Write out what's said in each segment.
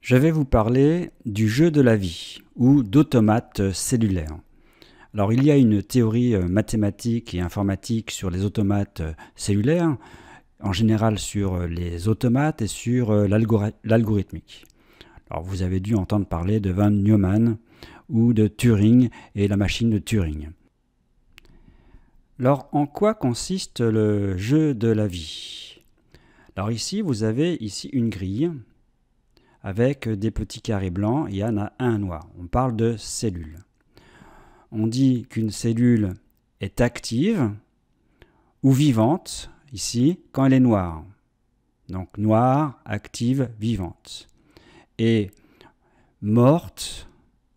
Je vais vous parler du jeu de la vie ou d'automates cellulaires. Alors il y a une théorie mathématique et informatique sur les automates cellulaires, en général sur les automates et sur l'algorithmique. Alors vous avez dû entendre parler de von Neumann ou de Turing et la machine de Turing. Alors en quoi consiste le jeu de la vie? Alors ici vous avez une grille avec des petits carrés blancs, il y en a un noir. On parle de cellules. On dit qu'une cellule est active ou vivante, ici, quand elle est noire. Donc noire, active, vivante. Et morte,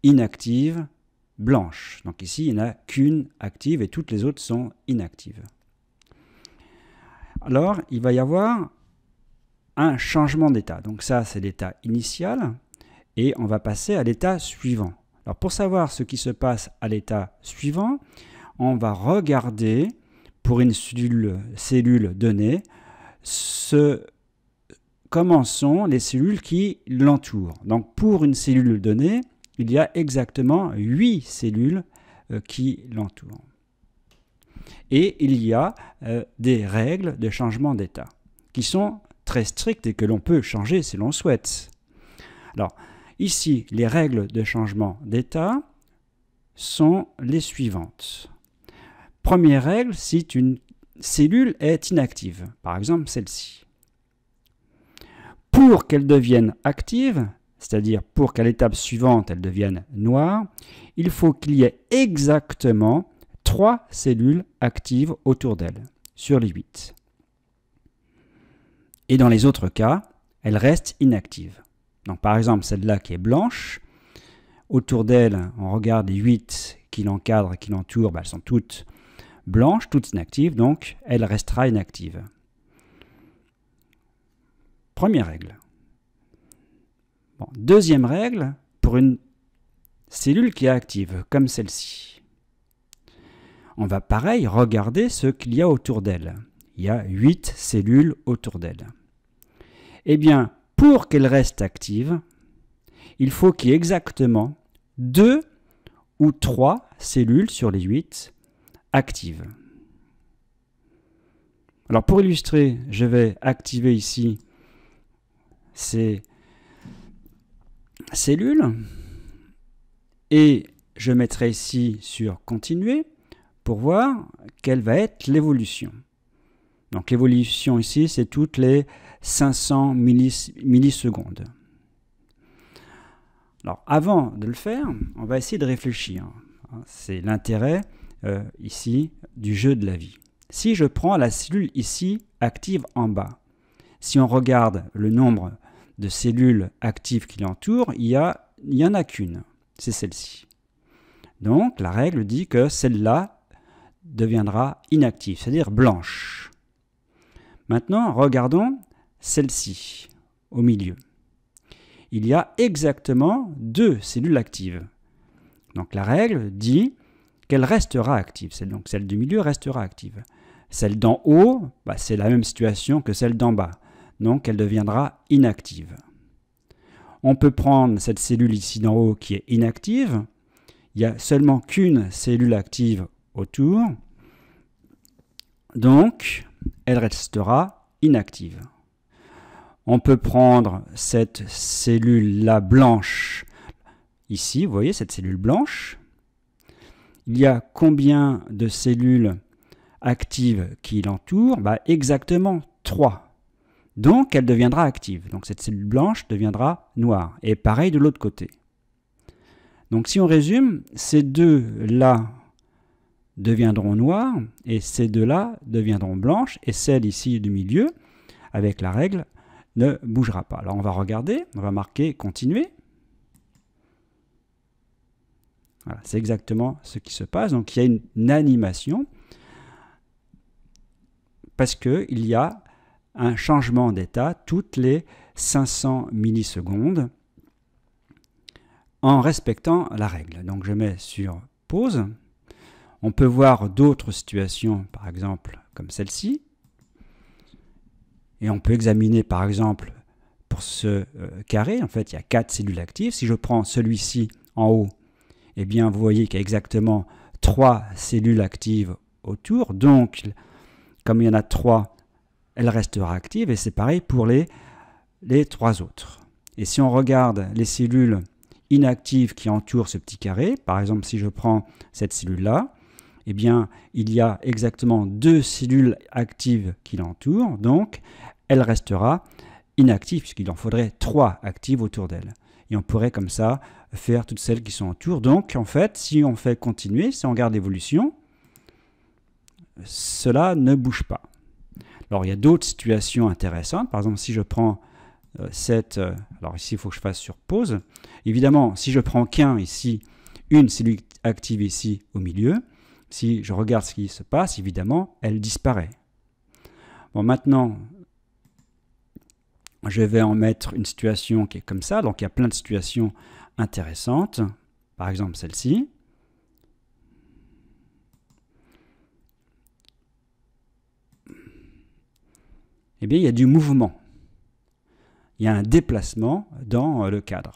inactive, blanche. Donc ici, il n'y en a qu'une active et toutes les autres sont inactives. Alors, il va y avoir un changement d'état. Donc ça, c'est l'état initial et on va passer à l'état suivant. Alors pour savoir ce qui se passe à l'état suivant, on va regarder pour une cellule donnée comment sont les cellules qui l'entourent. Donc pour une cellule donnée, il y a exactement 8 cellules qui l'entourent. Et il y a des règles de changement d'état qui sont très strictes et que l'on peut changer si l'on souhaite. Alors, ici, les règles de changement d'état sont les suivantes. Première règle, si une cellule est inactive, par exemple celle-ci. Pour qu'elle devienne active, c'est-à-dire pour qu'à l'étape suivante elle devienne noire, il faut qu'il y ait exactement 3 cellules actives autour d'elle, sur les 8. Et dans les autres cas, elle reste inactive. Donc par exemple, celle-là qui est blanche, autour d'elle, on regarde les 8 qui l'encadrent, qui l'entourent, elles sont toutes blanches, toutes inactives, donc elle restera inactive. Première règle. Bon, deuxième règle, pour une cellule qui est active, comme celle-ci. On va pareil regarder ce qu'il y a autour d'elle. Il y a 8 cellules autour d'elle. Eh bien, pour qu'elle reste active, il faut qu'il y ait exactement 2 ou 3 cellules sur les 8 actives. Alors pour illustrer, je vais activer ici ces cellules et je mettrai ici sur continuer pour voir quelle va être l'évolution. Donc l'évolution ici, c'est toutes les 500 millisecondes. Alors avant de le faire, on va essayer de réfléchir. C'est l'intérêt ici du jeu de la vie. Si je prends la cellule ici active en bas, si on regarde le nombre de cellules actives qui l'entourent, il n'y en a qu'une, c'est celle-ci. Donc la règle dit que celle-là deviendra inactive, c'est-à-dire blanche. Maintenant, regardons celle-ci, au milieu. Il y a exactement 2 cellules actives. Donc la règle dit qu'elle restera active. Donc celle du milieu restera active. Celle d'en haut, c'est la même situation que celle d'en bas. Donc elle deviendra inactive. On peut prendre cette cellule ici d'en haut qui est inactive. Il n'y a seulement qu'une cellule active autour. Donc elle restera inactive. On peut prendre cette cellule-là blanche, ici, vous voyez cette cellule blanche. Il y a combien de cellules actives qui l'entourent? Exactement 3. Donc elle deviendra active. Donc cette cellule blanche deviendra noire. Et pareil de l'autre côté. Donc si on résume, ces deux-là deviendront noires et ces deux-là deviendront blanches et celle ici du milieu, avec la règle, ne bougera pas. Alors on va regarder, on va marquer continuer. Voilà, c'est exactement ce qui se passe. Donc il y a une animation parce qu'il y a un changement d'état toutes les 500 millisecondes en respectant la règle. Donc je mets sur pause. On peut voir d'autres situations, par exemple comme celle-ci. Et on peut examiner, par exemple, pour sur ce carré, en fait, il y a 4 cellules actives. Si je prends celui-ci en haut, eh bien, vous voyez qu'il y a exactement 3 cellules actives autour. Donc, comme il y en a 3, elle restera active. Et c'est pareil pour les 3 autres. Et si on regarde les cellules inactives qui entourent ce petit carré, par exemple, si je prends cette cellule-là, eh bien, il y a exactement 2 cellules actives qui l'entourent. Donc, elle restera inactive, puisqu'il en faudrait 3 actives autour d'elle. Et on pourrait comme ça faire toutes celles qui sont autour. Donc, en fait, si on fait continuer, si on regarde l'évolution, cela ne bouge pas. Alors, il y a d'autres situations intéressantes. Par exemple, si je prends cette... alors ici, il faut que je fasse sur pause. Évidemment, si je prends qu'un ici, une cellule active ici au milieu, si je regarde ce qui se passe, évidemment, elle disparaît. Bon, maintenant, je vais en mettre une situation qui est comme ça. Donc, il y a plein de situations intéressantes. Par exemple, celle-ci. Eh bien, il y a du mouvement. Il y a un déplacement dans le cadre.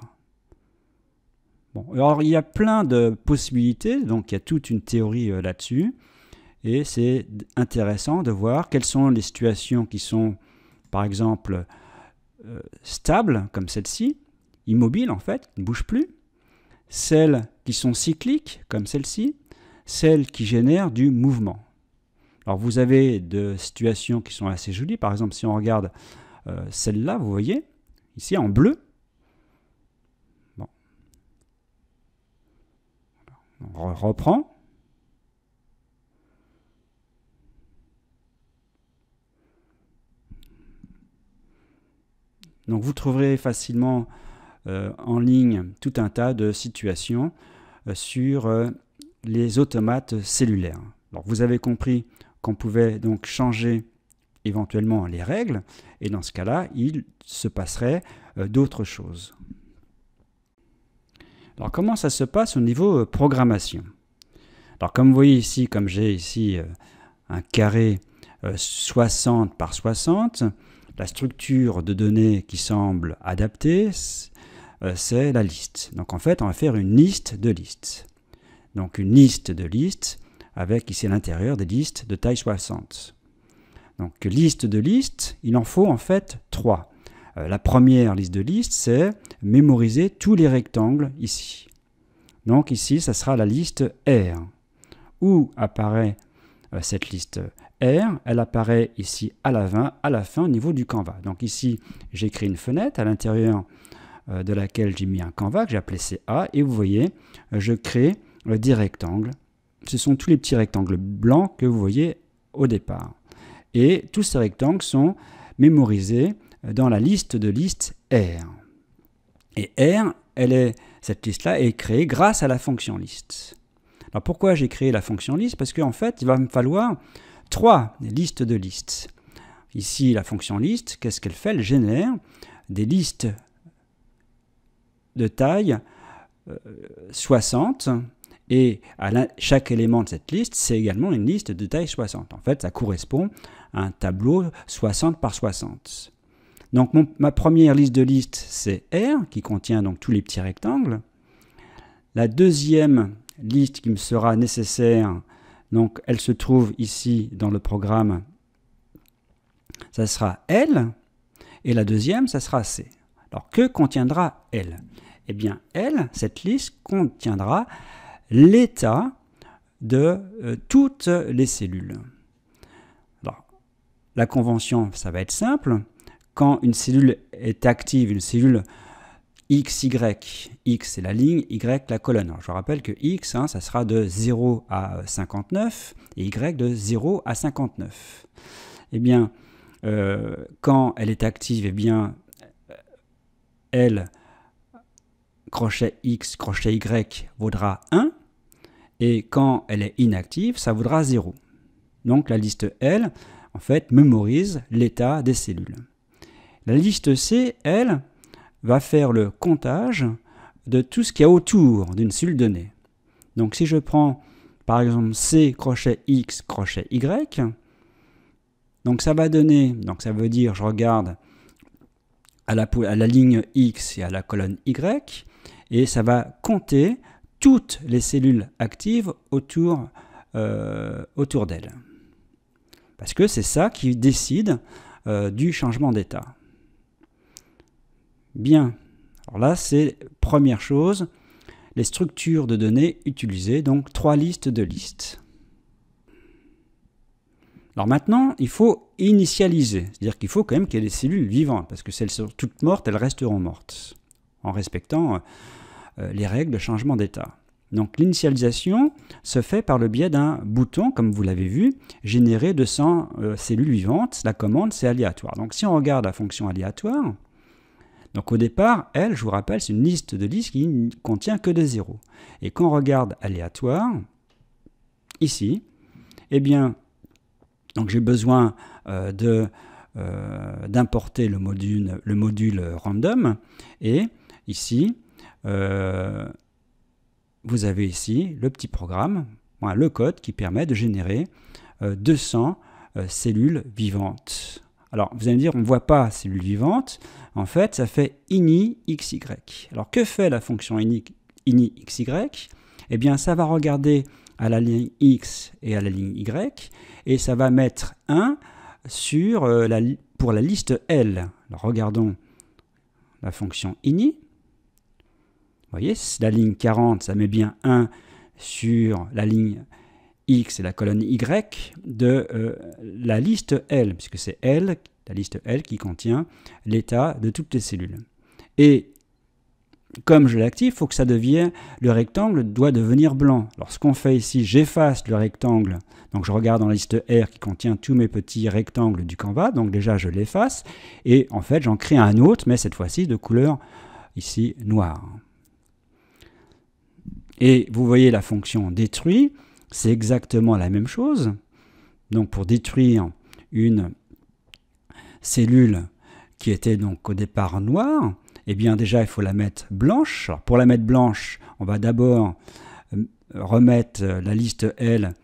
Bon, alors, il y a plein de possibilités. Donc, il y a toute une théorie là-dessus. Et c'est intéressant de voir quelles sont les situations qui sont, par exemple, stables, comme celle-ci, immobiles en fait, qui ne bougent plus, celles qui sont cycliques, comme celle-ci, celles qui génèrent du mouvement. Alors vous avez des situations qui sont assez jolies, par exemple si on regarde celle-là, vous voyez, ici en bleu, bon. On reprend. Donc vous trouverez facilement en ligne tout un tas de situations sur les automates cellulaires. Alors vous avez compris qu'on pouvait donc changer éventuellement les règles, et dans ce cas-là, il se passerait d'autres choses. Alors comment ça se passe au niveau programmation? Alors comme vous voyez ici, comme j'ai ici un carré 60 par 60, la structure de données qui semble adaptée, c'est la liste. Donc en fait, on va faire une liste de listes. Donc une liste de listes avec ici à l'intérieur des listes de taille 60. Donc liste de listes, il en faut en fait 3. La première liste de listes, c'est mémoriser tous les rectangles ici. Donc ici, ça sera la liste R. Où apparaît cette liste R? Elle apparaît ici à la fin au niveau du canevas. Donc ici, j'ai créé une fenêtre à l'intérieur de laquelle j'ai mis un canevas que j'ai appelé CA. Et vous voyez, je crée des rectangles. Ce sont tous les petits rectangles blancs que vous voyez au départ. Et tous ces rectangles sont mémorisés dans la liste de listes R. Et R, cette liste-là est créée grâce à la fonction liste. Alors pourquoi j'ai créé la fonction liste? Parce qu'en fait, il va me falloir 3 listes de listes. Ici, la fonction liste, qu'est-ce qu'elle fait? Elle génère des listes de taille 60 et chaque élément de cette liste, c'est également une liste de taille 60. En fait, ça correspond à un tableau 60 par 60. Donc ma première liste de listes, c'est R, qui contient donc tous les petits rectangles. La deuxième liste qui me sera nécessaire, donc elle se trouve ici dans le programme, ça sera L, et la deuxième, ça sera C. Alors que contiendra L? Eh bien L, cette liste contiendra l'état de toutes les cellules. Alors, la convention, ça va être simple. Quand une cellule est active, une cellule X, Y, X c'est la ligne, Y la colonne. Alors, je vous rappelle que X, ça sera de 0 à 59 et Y de 0 à 59. Eh bien, quand elle est active, eh bien, elle, crochet X, crochet Y vaudra 1. Et quand elle est inactive, ça vaudra 0. Donc la liste L, en fait, mémorise l'état des cellules. La liste C, elle, va faire le comptage de tout ce qu'il y a autour d'une cellule donnée. Donc si je prends par exemple C, crochet X, crochet Y, donc ça va donner, donc ça veut dire, je regarde à la ligne X et à la colonne Y, et ça va compter toutes les cellules actives autour d'elle. Parce que c'est ça qui décide du changement d'état. Bien, alors là c'est première chose, les structures de données utilisées, donc 3 listes de listes. Alors maintenant, il faut initialiser, c'est-à-dire qu'il faut quand même qu'il y ait des cellules vivantes, parce que si elles sont toutes mortes, elles resteront mortes, en respectant les règles de changement d'état. Donc l'initialisation se fait par le biais d'un bouton, comme vous l'avez vu, générer 200 cellules vivantes. La commande, c'est aléatoire. Donc si on regarde la fonction aléatoire, donc au départ, elle, je vous rappelle, c'est une liste de listes qui ne contient que des zéros. Et quand on regarde aléatoire, ici, eh bien, donc j'ai besoin d'importer le module random, et ici, vous avez ici le petit programme, le code qui permet de générer 200 cellules vivantes. Alors, vous allez me dire, on ne voit pas cellules vivantes. En fait, ça fait ini xy. Alors, que fait la fonction ini xy? Eh bien, ça va regarder à la ligne x et à la ligne y, et ça va mettre 1 sur, pour la liste L. Alors, regardons la fonction ini. Vous voyez, la ligne 40, ça met bien 1 sur la ligne X et la colonne Y de la liste L, puisque c'est L, la liste L qui contient l'état de toutes les cellules. Et comme je l'active, il faut que ça devienne, le rectangle doit devenir blanc. Alors ce qu'on fait ici, j'efface le rectangle, donc je regarde dans la liste R qui contient tous mes petits rectangles du Canva, donc déjà je l'efface, et en fait j'en crée un autre, mais cette fois-ci de couleur ici noire. Et vous voyez la fonction détruit, c'est exactement la même chose. Donc pour détruire une cellule qui était donc au départ noire, eh bien déjà il faut la mettre blanche. Alors pour la mettre blanche, on va d'abord remettre la liste L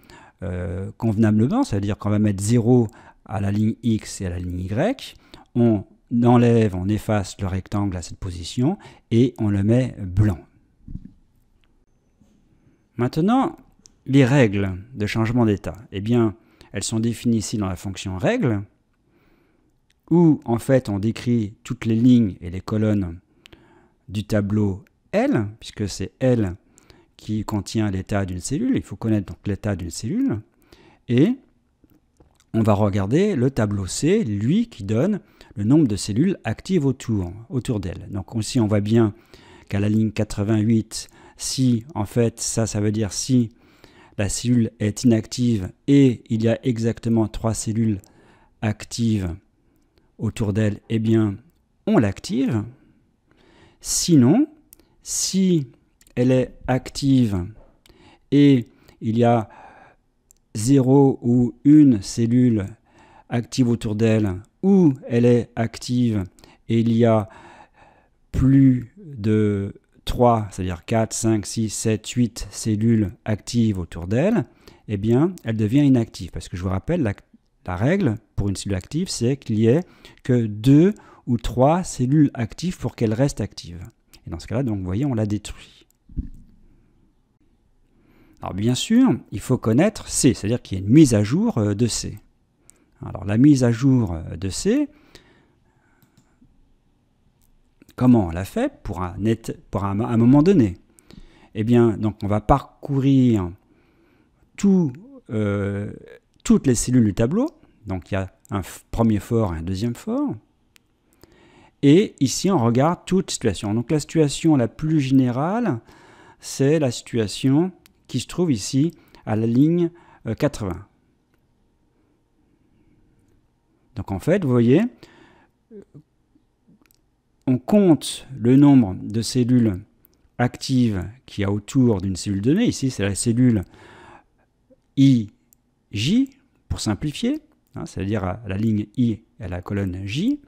convenablement, c'est-à-dire qu'on va mettre 0 à la ligne X et à la ligne Y. On enlève, on efface le rectangle à cette position et on le met blanc. Maintenant, les règles de changement d'état, eh bien, elles sont définies ici dans la fonction règle, où en fait on décrit toutes les lignes et les colonnes du tableau L, puisque c'est L qui contient l'état d'une cellule, il faut connaître donc l'état d'une cellule, et on va regarder le tableau C, lui qui donne le nombre de cellules actives autour d'elle. Donc ici on voit bien qu'à la ligne 88, si en fait ça veut dire si la cellule est inactive et il y a exactement 3 cellules actives autour d'elle, eh bien on l'active. Sinon, si elle est active et il y a 0 ou 1 cellule active autour d'elle, ou elle est active et il y a plus de 3, c'est-à-dire 4, 5, 6, 7, 8 cellules actives autour d'elle, eh bien, elle devient inactive. Parce que je vous rappelle, la règle pour une cellule active, c'est qu'il n'y ait que 2 ou 3 cellules actives pour qu'elle reste active. Et dans ce cas-là, donc, vous voyez, on la détruit. Alors, bien sûr, il faut connaître C, c'est-à-dire qu'il y a une mise à jour de C. Alors, la mise à jour de C, comment on l'a fait pour un moment donné? Eh bien, donc on va parcourir toutes les cellules du tableau. Donc il y a un premier for et un deuxième for. Et ici, on regarde toute situation. Donc la situation la plus générale, c'est la situation qui se trouve ici à la ligne 80. Donc en fait, vous voyez, on compte le nombre de cellules actives qu'il y a autour d'une cellule donnée. Ici, c'est la cellule IJ, pour simplifier, hein, c'est-à-dire à la ligne I et à la colonne J.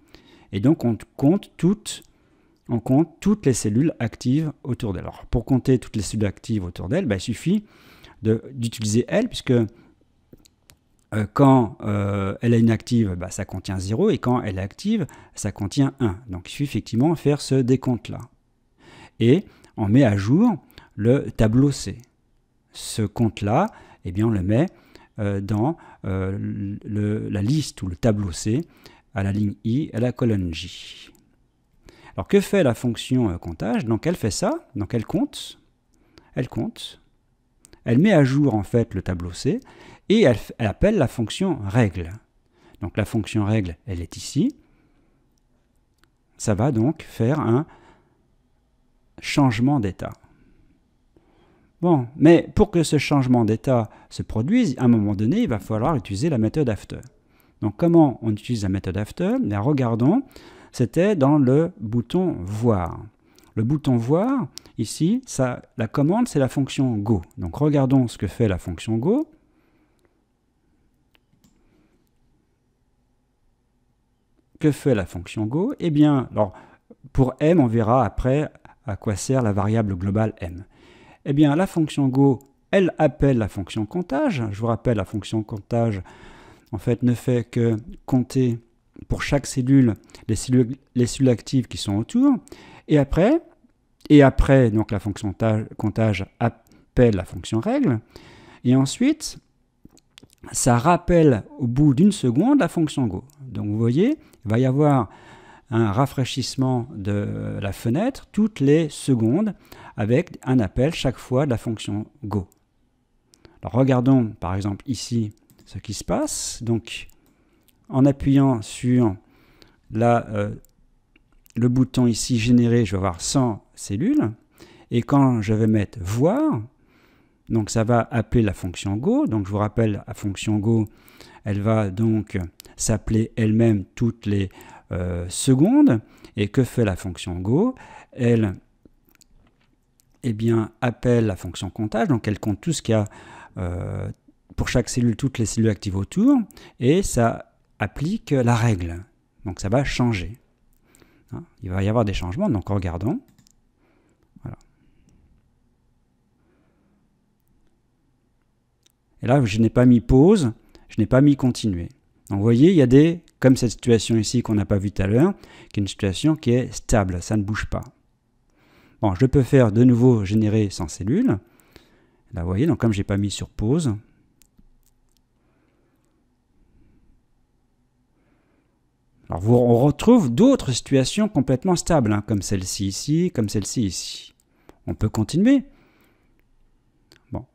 Et donc, on compte toutes les cellules actives autour d'elle. Alors, pour compter toutes les cellules actives autour d'elle, il suffit d'utiliser L, puisque Quand elle est inactive, bah, ça contient 0, et quand elle est active, ça contient 1. Donc il suffit effectivement de faire ce décompte-là. Et on met à jour le tableau C. Ce compte-là, eh bien, on le met dans la liste ou le tableau C à la ligne I et à la colonne J. Alors que fait la fonction comptage? Donc elle fait ça, donc elle compte, elle met à jour en fait le tableau C et elle appelle la fonction règle. Donc la fonction règle, elle est ici. Ça va donc faire un changement d'état. Bon, mais pour que ce changement d'état se produise, à un moment donné, il va falloir utiliser la méthode after. Donc comment on utilise la méthode after? Bien, regardons, c'était dans le bouton voir. Le bouton voir, ici, la commande, c'est la fonction go. Donc regardons ce que fait la fonction go. Que fait la fonction go? Eh bien, alors, pour m, on verra après à quoi sert la variable globale m. Eh bien, la fonction go, elle appelle la fonction comptage. Je vous rappelle, la fonction comptage, en fait, ne fait que compter pour chaque cellule les cellules actives qui sont autour. Et après, donc la fonction comptage appelle la fonction règle. Et ensuite, ça rappelle au bout d'une seconde la fonction go. Donc vous voyez, il va y avoir un rafraîchissement de la fenêtre toutes les secondes avec un appel chaque fois de la fonction go. Alors regardons par exemple ici ce qui se passe. Donc en appuyant sur le bouton ici générer, je vais avoir 100 cellules. Et quand je vais mettre voir, donc ça va appeler la fonction go. Donc je vous rappelle, la fonction go, elle va donc s'appeler elle-même toutes les secondes. Et que fait la fonction go? Elle appelle la fonction comptage. Donc elle compte tout ce qu'il y a pour chaque cellule, toutes les cellules actives autour. Et ça applique la règle. Donc ça va changer. Hein, il va y avoir des changements. Donc regardons. Voilà. Et là, je n'ai pas mis pause, je n'ai pas mis continuer. Donc vous voyez, il y a comme cette situation ici qu'on n'a pas vue tout à l'heure, qui est une situation qui est stable, ça ne bouge pas. Bon, je peux faire de nouveau générer 100 cellules. Là, vous voyez, donc comme je n'ai pas mis sur pause. Alors on retrouve d'autres situations complètement stables, hein, comme celle-ci ici, comme celle-ci ici. On peut continuer. Bon.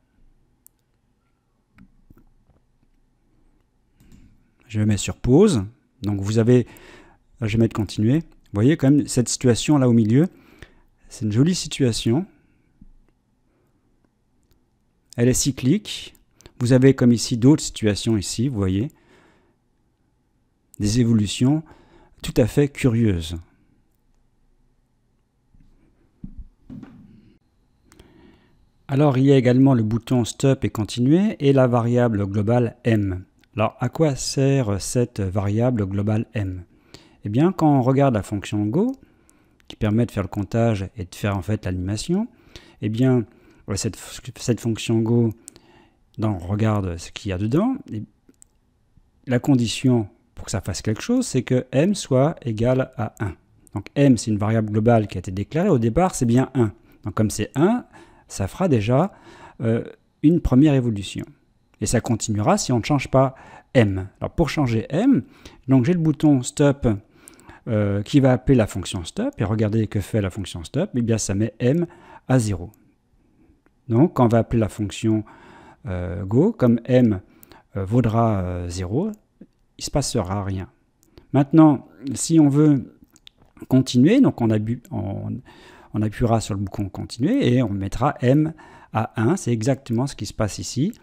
Je mets sur pause. Donc vous avez, je vais mettre continuer. Vous voyez quand même cette situation là au milieu. C'est une jolie situation. Elle est cyclique. Vous avez comme ici d'autres situations ici, vous voyez. Des évolutions tout à fait curieuses. Alors il y a également le bouton stop et continuer et la variable globale m. Alors à quoi sert cette variable globale m? Eh bien quand on regarde la fonction go, qui permet de faire le comptage et de faire en fait l'animation, eh bien cette fonction go, on regarde ce qu'il y a dedans. Et la condition pour que ça fasse quelque chose, c'est que m soit égal à 1. Donc m, c'est une variable globale qui a été déclarée. Au départ, c'est bien 1. Donc comme c'est 1, ça fera déjà une première évolution. Et ça continuera si on ne change pas m. Alors pour changer m, donc j'ai le bouton stop qui va appeler la fonction stop. Et regardez que fait la fonction stop. Eh bien ça met m à 0. Donc quand on va appeler la fonction go, comme m vaudra 0, il ne se passera rien. Maintenant, si on veut continuer, donc on appuiera sur le bouton continuer et on mettra m à 1. C'est exactement ce qui se passe ici.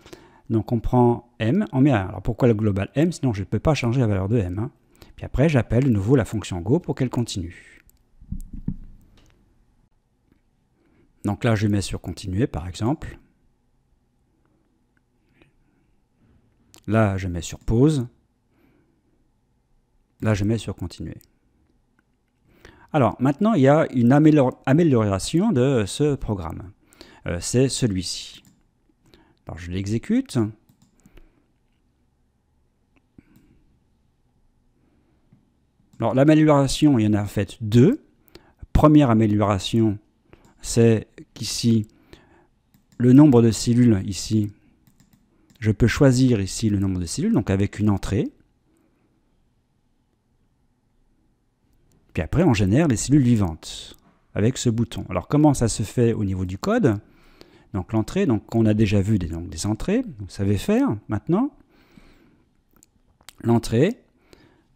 Donc on prend m, on met 1. Alors pourquoi le global m? Sinon je ne peux pas changer la valeur de m. Hein. Puis après j'appelle de nouveau la fonction go pour qu'elle continue. Donc là je mets sur continuer par exemple. Là je mets sur pause. Là je mets sur continuer. Alors maintenant il y a une amélioration de ce programme. C'est celui-ci. Alors je l'exécute. Alors l'amélioration, il y en a en fait deux. Première amélioration, c'est qu'ici, le nombre de cellules ici, je peux choisir ici le nombre de cellules, donc avec une entrée. Puis après, on génère les cellules vivantes avec ce bouton. Alors comment ça se fait au niveau du code? Donc l'entrée, donc on a déjà vu des entrées, vous savez faire maintenant. L'entrée,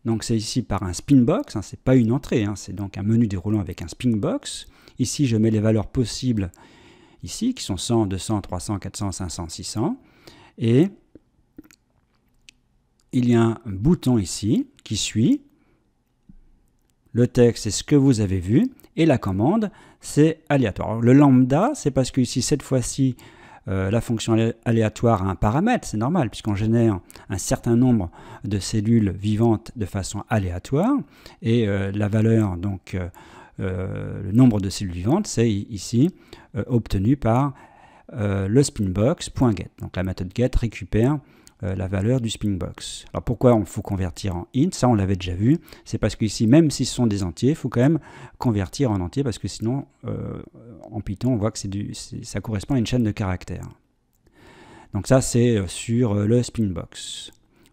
donc c'est ici par un spinbox, hein, c'est pas une entrée, hein, c'est donc un menu déroulant avec un spinbox. Ici, je mets les valeurs possibles ici, qui sont 100, 200, 300, 400, 500, 600. Et il y a un bouton ici qui suit. Le texte, c'est ce que vous avez vu. Et la commande, c'est aléatoire. Alors, le lambda, c'est parce que ici, cette fois-ci, la fonction aléatoire a un paramètre. C'est normal, puisqu'on génère un certain nombre de cellules vivantes de façon aléatoire. Et la valeur, donc, le nombre de cellules vivantes, c'est ici obtenu par le spinbox.get. Donc la méthode get récupère la valeur du spinbox. Alors pourquoi il faut convertir en int? Ça on l'avait déjà vu. C'est parce qu'ici, même si ce sont des entiers, il faut quand même convertir en entier parce que sinon, en Python, on voit que ça correspond à une chaîne de caractères. Donc ça c'est sur le spinbox.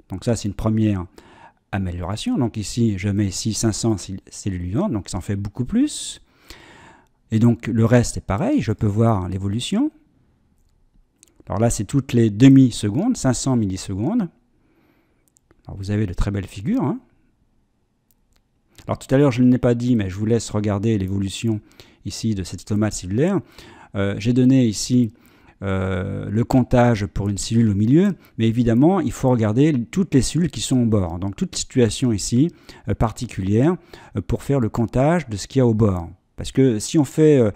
Donc ça c'est une première amélioration. Donc ici, je mets ici 500 cellules vivantes, donc ça en fait beaucoup plus. Et donc le reste est pareil, je peux voir l'évolution. Alors là, c'est toutes les demi-secondes, 500 millisecondes. Alors vous avez de très belles figures. Hein. Alors tout à l'heure, je ne l'ai pas dit, mais je vous laisse regarder l'évolution ici de cette tomate cellulaire. J'ai donné ici le comptage pour une cellule au milieu, mais évidemment, il faut regarder toutes les cellules qui sont au bord. Donc toute situation ici particulière pour faire le comptage de ce qu'il y a au bord. Parce que si on fait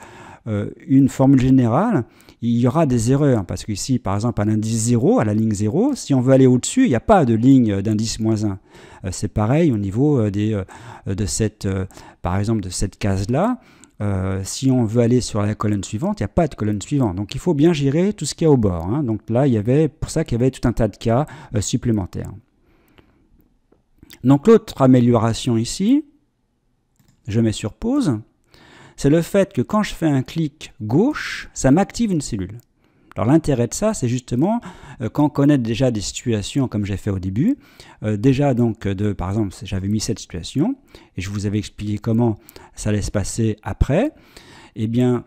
une formule générale, il y aura des erreurs, parce qu'ici, par exemple, à l'indice 0, à la ligne 0, si on veut aller au-dessus, il n'y a pas de ligne d'indice -1. C'est pareil au niveau par exemple, de cette case-là. Si on veut aller sur la colonne suivante, il n'y a pas de colonne suivante. Donc il faut bien gérer tout ce qu'il y a au bord. Hein. Donc là, pour ça qu'il y avait tout un tas de cas supplémentaires. Donc l'autre amélioration ici, je mets sur pause, c'est le fait que quand je fais un clic gauche, ça m'active une cellule. Alors l'intérêt de ça, c'est justement quand on connaît déjà des situations comme j'ai fait au début, déjà donc par exemple j'avais mis cette situation et je vous avais expliqué comment ça allait se passer après, et bien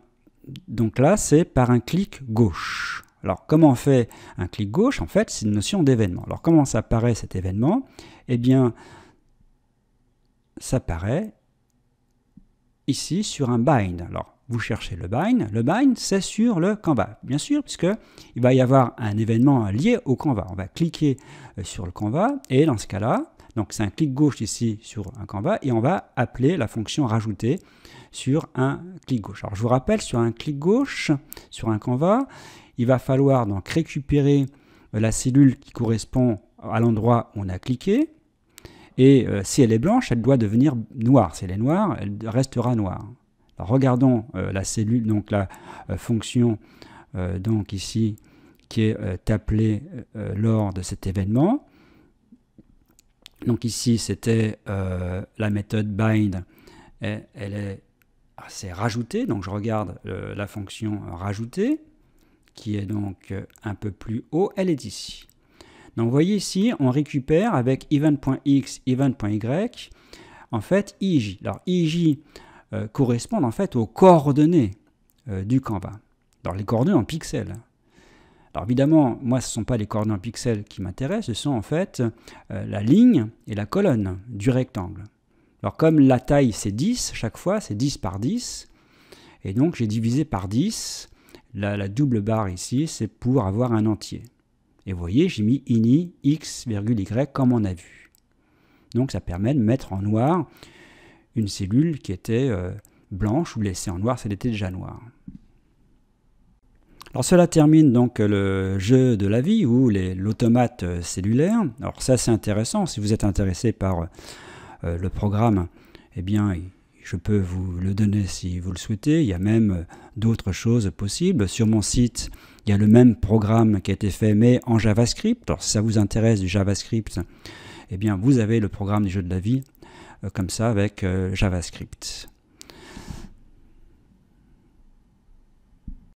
donc là c'est par un clic gauche. Alors comment on fait un clic gauche? En fait c'est une notion d'événement. Alors comment ça apparaît cet événement? Eh bien ça apparaît ici sur un bind. Alors vous cherchez le bind c'est sur le Canva, bien sûr, puisqu'il va y avoir un événement lié au Canva. On va cliquer sur le Canva, et dans ce cas-là, donc c'est un clic gauche ici sur un Canva, et on va appeler la fonction rajouter sur un clic gauche. Alors je vous rappelle, sur un clic gauche, sur un Canva, il va falloir donc récupérer la cellule qui correspond à l'endroit où on a cliqué, et si elle est blanche, elle doit devenir noire. Si elle est noire, elle restera noire. Alors, regardons la cellule, donc la fonction donc ici qui est appelée lors de cet événement. Donc ici, c'était la méthode bind. C'est rajouter. Donc je regarde la fonction rajouter qui est donc un peu plus haut. Elle est ici. Donc vous voyez ici, on récupère avec event.x, event.y, en fait IJ. Alors IJ correspondent en fait aux coordonnées du Canva. Alors les coordonnées en pixels. Alors évidemment, moi ce ne sont pas les coordonnées en pixels qui m'intéressent, ce sont en fait la ligne et la colonne du rectangle. Alors comme la taille c'est 10, chaque fois c'est 10 par 10, et donc j'ai divisé par 10, la double barre ici c'est pour avoir un entier. Et vous voyez, j'ai mis ini x, y comme on a vu. Donc ça permet de mettre en noir une cellule qui était blanche ou laissée en noir si elle était déjà noire. Alors cela termine donc le jeu de la vie ou l'automate cellulaire. Alors ça c'est intéressant, si vous êtes intéressé par le programme, eh bien je peux vous le donner si vous le souhaitez. Il y a même d'autres choses possibles. Sur mon site, il y a le même programme qui a été fait, mais en JavaScript. Alors, si ça vous intéresse du JavaScript, eh bien, vous avez le programme du jeu de la vie comme ça avec JavaScript.